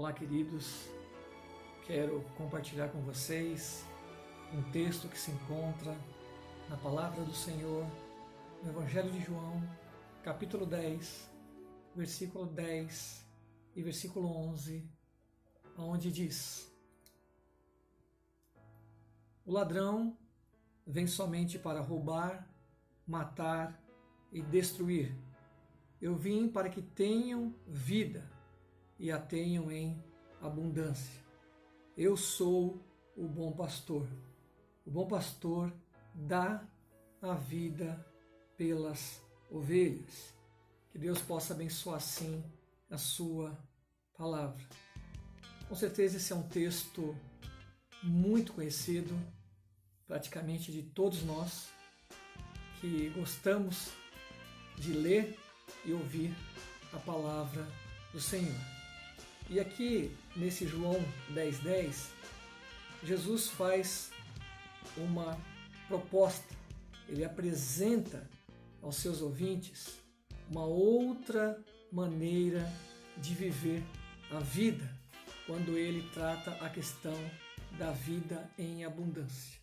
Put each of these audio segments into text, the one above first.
Olá, queridos. Quero compartilhar com vocês um texto que se encontra na Palavra do Senhor, no Evangelho de João, capítulo 10, versículo 10 e versículo 11, onde diz: O ladrão vem somente para roubar, matar e destruir. Eu vim para que tenham vida e a tenham em abundância. Eu sou o bom pastor. O bom pastor dá a vida pelas ovelhas. Que Deus possa abençoar assim a sua palavra. Com certeza esse é um texto muito conhecido, praticamente de todos nós, que gostamos de ler e ouvir a palavra do Senhor. E aqui nesse João 10:10, Jesus faz uma proposta, ele apresenta aos seus ouvintes uma outra maneira de viver a vida, quando ele trata a questão da vida em abundância.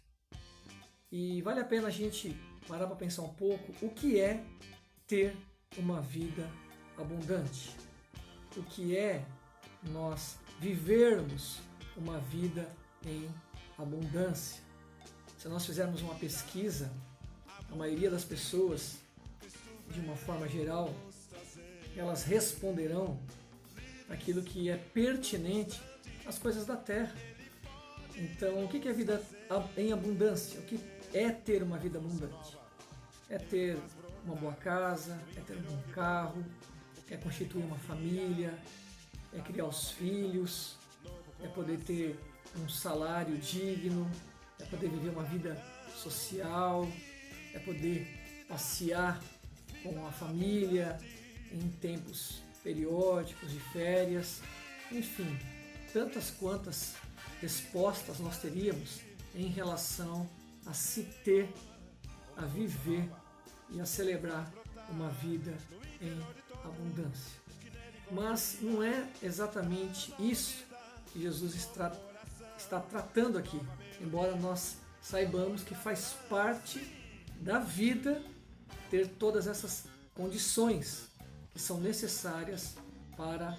E vale a pena a gente parar para pensar um pouco o que é ter uma vida abundante. O que é nós vivermos uma vida em abundância. Se nós fizermos uma pesquisa, a maioria das pessoas, de uma forma geral, elas responderão aquilo que é pertinente às coisas da terra. Então, o que é vida em abundância? O que é ter uma vida abundante? É ter uma boa casa, é ter um bom carro, é constituir uma família, é criar os filhos, é poder ter um salário digno, é poder viver uma vida social, é poder passear com a família em tempos periódicos de férias, enfim, tantas quantas respostas nós teríamos em relação a se ter, a viver e a celebrar uma vida em abundância. Mas não é exatamente isso que Jesus está tratando aqui, embora nós saibamos que faz parte da vida ter todas essas condições que são necessárias para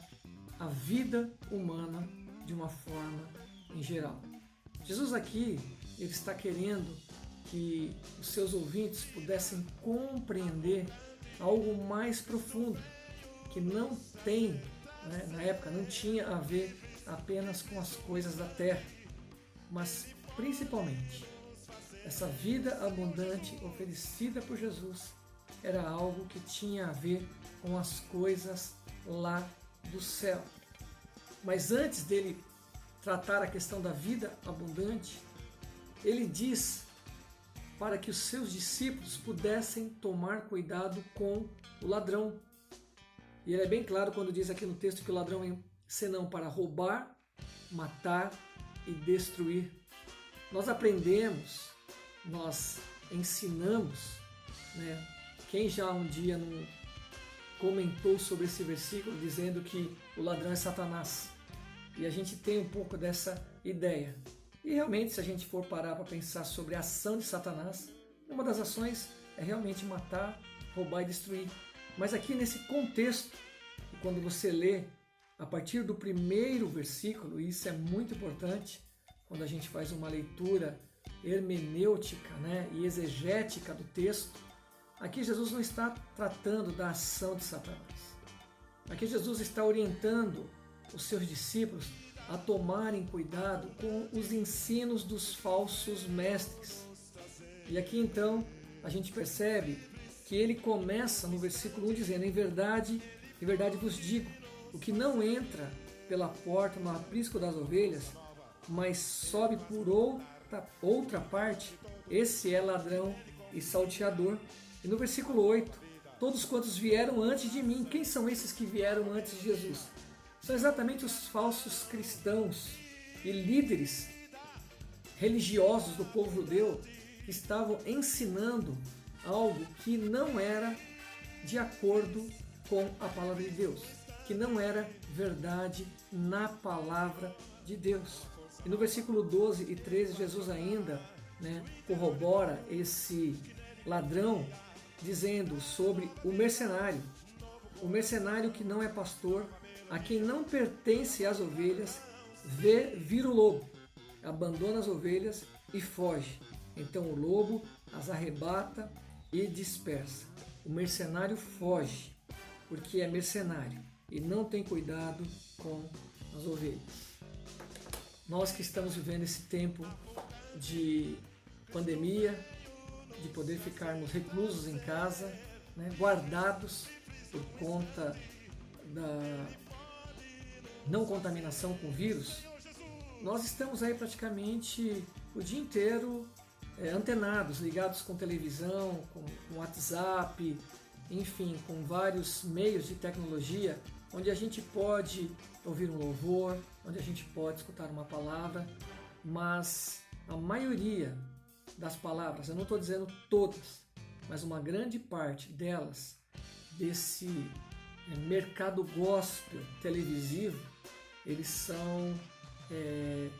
a vida humana de uma forma em geral. Jesus aqui, ele está querendo que os seus ouvintes pudessem compreender algo mais profundo, que não tem, na época, não tinha a ver apenas com as coisas da terra, mas principalmente essa vida abundante oferecida por Jesus era algo que tinha a ver com as coisas lá do céu. Mas antes dele tratar a questão da vida abundante, ele diz para que os seus discípulos pudessem tomar cuidado com o ladrão. E ele é bem claro quando diz aqui no texto que o ladrão é senão para roubar, matar e destruir. Nós aprendemos, nós ensinamos, Quem já um dia não comentou sobre esse versículo dizendo que o ladrão é Satanás? E a gente tem um pouco dessa ideia. E realmente, se a gente for parar para pensar sobre a ação de Satanás, uma das ações é realmente matar, roubar e destruir. Mas aqui nesse contexto, quando você lê a partir do primeiro versículo, e isso é muito importante, quando a gente faz uma leitura hermenêutica e exegética do texto, aqui Jesus não está tratando da ação de Satanás. Aqui Jesus está orientando os seus discípulos a tomarem cuidado com os ensinos dos falsos mestres. E aqui então a gente percebe que ele começa no versículo 1 dizendo: em verdade vos digo, o que não entra pela porta no aprisco das ovelhas, mas sobe por outra parte, esse é ladrão e salteador. E no versículo 8, todos quantos vieram antes de mim. Quem são esses que vieram antes de Jesus? São exatamente os falsos cristãos e líderes religiosos do povo judeu que estavam ensinando algo que não era de acordo com a palavra de Deus. que não era verdade na palavra de Deus. E no versículo 12 e 13, Jesus ainda corrobora esse ladrão, dizendo sobre o mercenário que não é pastor, a quem não pertence as ovelhas, vê vir o lobo, abandona as ovelhas e foge. Então o lobo as arrebata e dispersa. O mercenário foge, porque é mercenário e não tem cuidado com as ovelhas. Nós que estamos vivendo esse tempo de pandemia, de poder ficarmos reclusos em casa, guardados por conta da não contaminação com vírus, nós estamos aí praticamente o dia inteiro antenados, ligados com televisão, com WhatsApp, enfim, com vários meios de tecnologia, onde a gente pode ouvir um louvor, onde a gente pode escutar uma palavra, mas a maioria das palavras, eu não estou dizendo todas, mas uma grande parte delas, desse mercado gospel televisivo, eles são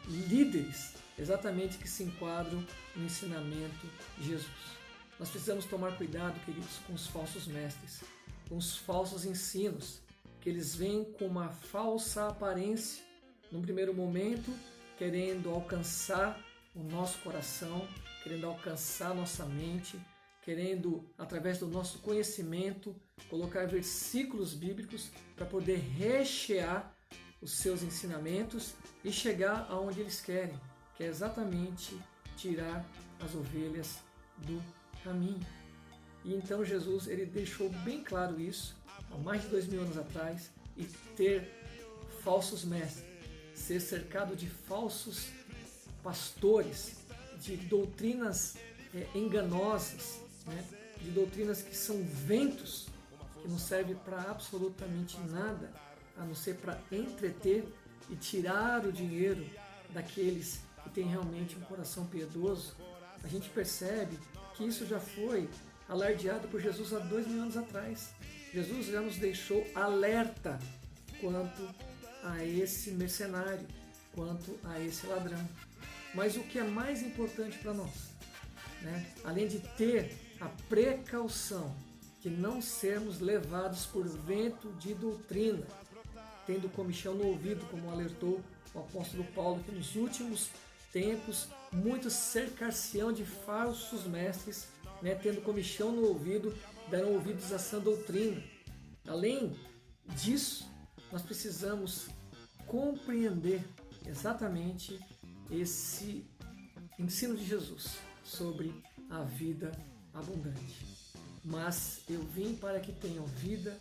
líderes exatamente que se enquadram no ensinamento de Jesus. Nós precisamos tomar cuidado, queridos, com os falsos mestres, com os falsos ensinos, que eles vêm com uma falsa aparência, num primeiro momento, querendo alcançar o nosso coração, querendo alcançar nossa mente, querendo, através do nosso conhecimento, colocar versículos bíblicos para poder rechear os seus ensinamentos e chegar aonde eles querem, que é exatamente tirar as ovelhas do caminho. E então Jesus ele deixou bem claro isso há mais de 2000 anos atrás, e ter falsos mestres, ser cercado de falsos pastores, de doutrinas enganosas, de doutrinas que são ventos, que não servem para absolutamente nada, a não ser para entreter e tirar o dinheiro daqueles que têm realmente um coração piedoso. A gente percebe que isso já foi alardeado por Jesus há 2000 anos atrás. Jesus já nos deixou alerta quanto a esse mercenário, quanto a esse ladrão. Mas o que é mais importante para nós, além de ter a precaução de não sermos levados por vento de doutrina, tendo comichão no ouvido, como alertou o apóstolo Paulo, que nos últimos tempos muitos cercar-se-ão de falsos mestres, tendo comichão no ouvido, darão ouvidos à sã doutrina. Além disso, nós precisamos compreender exatamente esse ensino de Jesus sobre a vida abundante. Mas eu vim para que tenham vida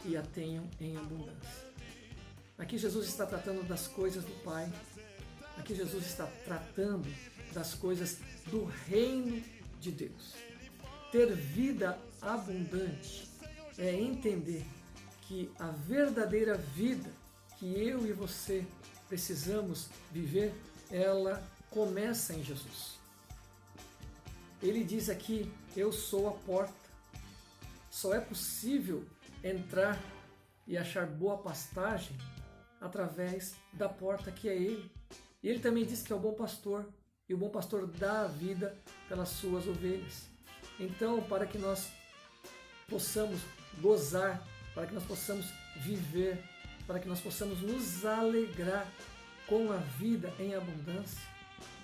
e a tenham em abundância. Aqui Jesus está tratando das coisas do Pai. Aqui Jesus está tratando das coisas do reino de Deus. Ter vida abundante é entender que a verdadeira vida que eu e você precisamos viver, ela começa em Jesus. Ele diz aqui, eu sou a porta. Só é possível entrar e achar boa pastagem através da porta que é Ele. E Ele também diz que é o bom pastor, e o bom pastor dá a vida pelas suas ovelhas. Então, para que nós possamos gozar, para que nós possamos viver, para que nós possamos nos alegrar com a vida em abundância,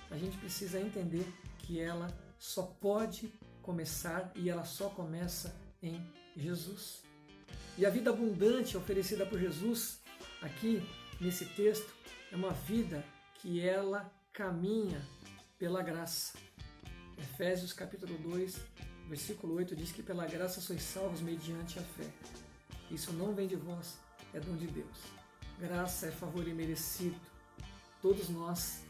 a gente precisa entender que ela só pode começar e ela só começa em Jesus. E a vida abundante oferecida por Jesus aqui nesse texto é uma vida que ela caminha pela graça. Efésios capítulo 2, versículo 8 diz que pela graça sois salvos mediante a fé. Isso não vem de vós, é dom de Deus. Graça é favor imerecido. Todos nós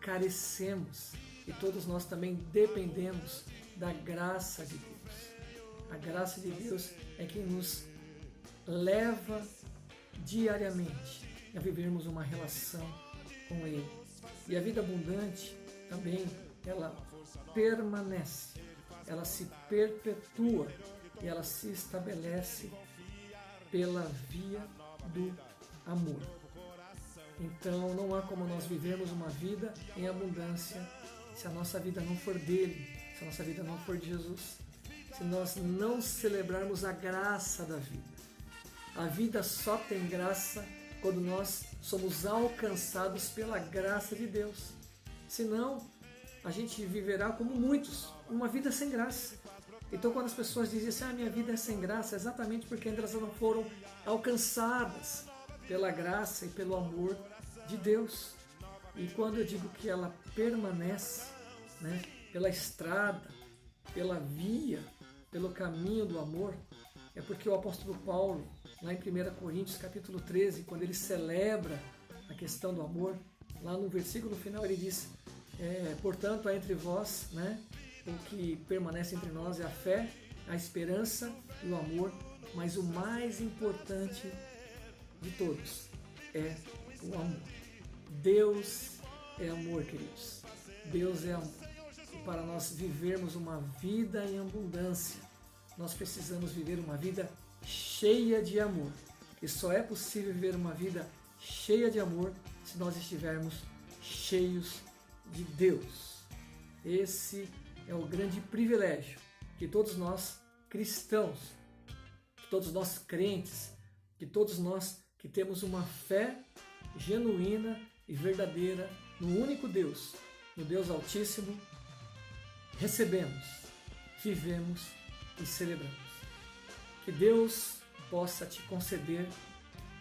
carecemos e todos nós também dependemos da graça de Deus. A graça de Deus é quem nos leva diariamente a vivermos uma relação com Ele. E a vida abundante também, ela permanece, ela se perpetua e ela se estabelece pela via do amor. Então não há como nós vivermos uma vida em abundância se a nossa vida não for dele, se a nossa vida não for de Jesus, se nós não celebrarmos a graça da vida. A vida só tem graça quando nós somos alcançados pela graça de Deus. Senão, a gente viverá como muitos, uma vida sem graça. Então, quando as pessoas dizem assim, minha vida é sem graça, é exatamente porque elas não foram alcançadas pela graça e pelo amor de Deus. E quando eu digo que ela permanece, né, pela estrada, pela via, pelo caminho do amor, é porque o apóstolo Paulo, lá em 1 Coríntios capítulo 13, quando ele celebra a questão do amor, lá no versículo final ele diz, portanto, há entre vós, né, o que permanece entre nós é a fé, a esperança e o amor, mas o mais importante de todos é o amor. Deus é amor, queridos. Deus é amor. E para nós vivermos uma vida em abundância, nós precisamos viver uma vida cheia de amor. E só é possível viver uma vida cheia de amor se nós estivermos cheios de Deus. Esse é o grande privilégio que todos nós cristãos, que todos nós crentes, que todos nós que temos uma fé genuína e verdadeira no único Deus, no Deus Altíssimo, recebemos, vivemos e celebramos. Que Deus possa te conceder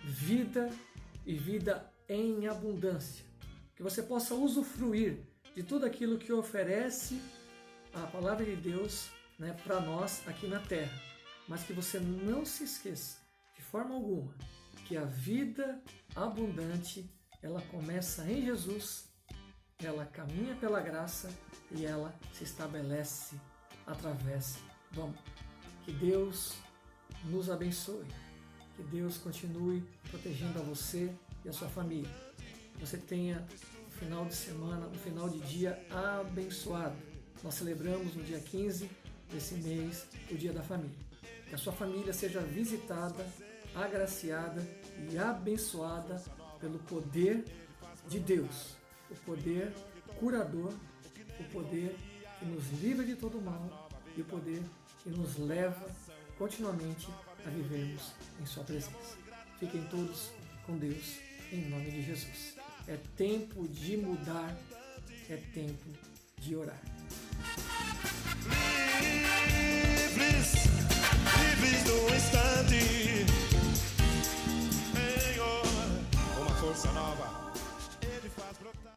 vida e vida em abundância. Que você possa usufruir de tudo aquilo que oferece a palavra de Deus, né, para nós aqui na terra. Mas que você não se esqueça, de forma alguma, que a vida abundante, ela começa em Jesus, ela caminha pela graça e ela se estabelece através do amor. Que Deus nos abençoe, que Deus continue protegendo a você e a sua família. Que você tenha um final de semana, um final de dia abençoado. Nós celebramos no dia 15 desse mês o Dia da Família. Que a sua família seja visitada, agraciada e abençoada pelo poder de Deus, o poder curador, o poder que nos livra de todo mal e o poder que nos leva continuamente a vivermos em sua presença. Fiquem todos com Deus, em nome de Jesus. É tempo de mudar, é tempo de orar.